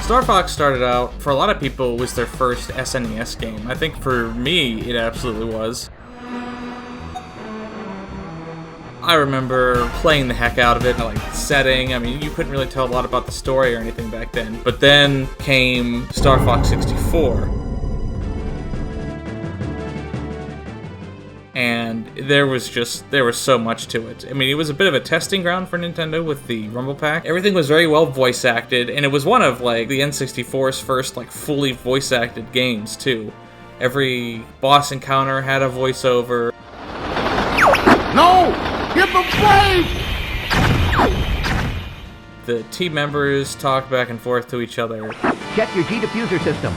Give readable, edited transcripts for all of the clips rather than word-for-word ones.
Star Fox started out, for a lot of people, it was their first SNES game. I think for me, it absolutely was. I remember playing the heck out of it. I liked the setting. I mean, you couldn't really tell a lot about the story or anything back then. But then came Star Fox 64. And there was so much to it. I mean, it was a bit of a testing ground for Nintendo with the Rumble Pack. Everything was very well voice acted, and it was one of, like, the N64's first, like, fully voice acted games, too. Every boss encounter had a voiceover. No! Hit the brake! The team members talked back and forth to each other. Check your G-diffuser system.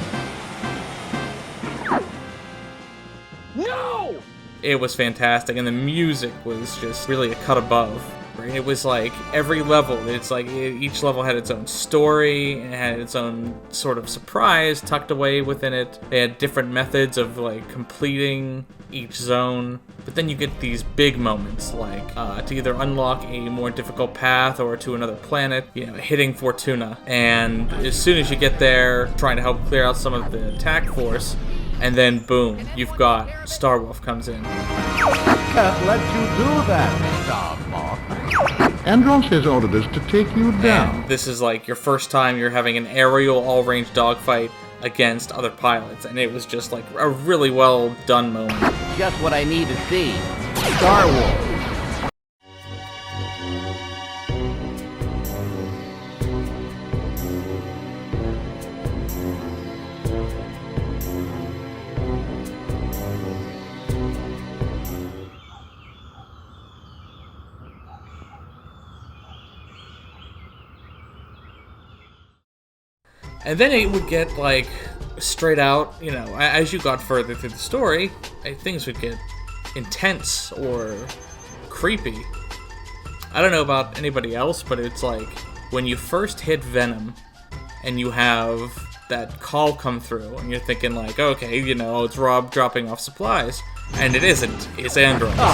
No! It was fantastic, and the music was just really a cut above. It was like every level, it's like each level had its own story, and it had its own sort of surprise tucked away within it. They had different methods of like completing each zone, but then you get these big moments like to either unlock a more difficult path or to another planet, you know, hitting Fortuna. And as soon as you get there, trying to help clear out some of the attack force, and then boom, you've got Starwolf comes in. Can't let you do that, Starfox. Andros has ordered us to take you down. And this is like your first time you're having an aerial all-range dogfight against other pilots, and it was just like a really well done moment. Just what I need to see. Star Wars. And then it would get, like, straight out, you know, as you got further through the story, things would get intense or creepy. I don't know about anybody else, but it's like, when you first hit Venom, and you have that call come through, and you're thinking, like, okay, you know, it's Rob dropping off supplies. And it isn't. It's Andros. And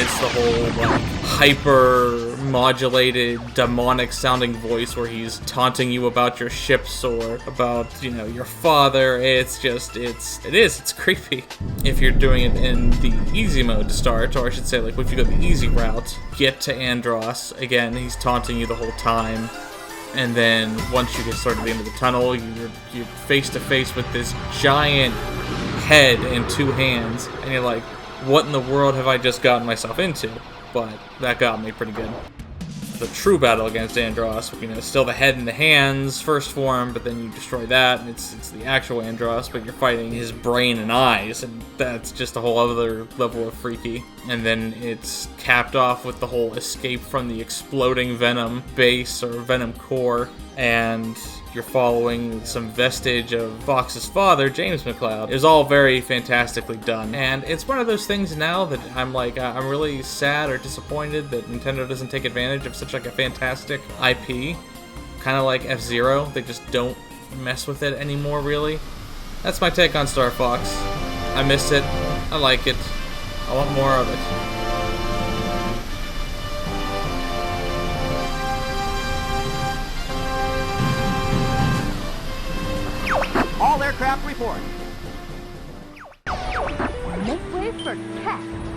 it's the whole, like, hyper-modulated, demonic-sounding voice where he's taunting you about your ships or about, you know, your father. It's just, it's creepy. If you're doing it in the easy mode to start, or I should say, like, if you go the easy route, get to Andros. Again, he's taunting you the whole time. And then once you get sort of the end of the tunnel, you're face to face with this giant head and two hands, and you're like, what in the world have I just gotten myself into? But that got me pretty good. The true battle against Andros, you know, still the head and the hands, first form, but then you destroy that, and it's the actual Andros, but you're fighting his brain and eyes, and that's just a whole other level of freaky. And then it's capped off with the whole escape from the exploding Venom base, or Venom core, and you're following some vestige of Fox's father, James McCloud. It was all very fantastically done. And it's one of those things now that I'm like, I'm really sad or disappointed that Nintendo doesn't take advantage of such like a fantastic IP. Kind of like F-Zero. They just don't mess with it anymore, really. That's my take on Star Fox. I miss it. I like it. I want more of it. All aircraft report. Make way for test.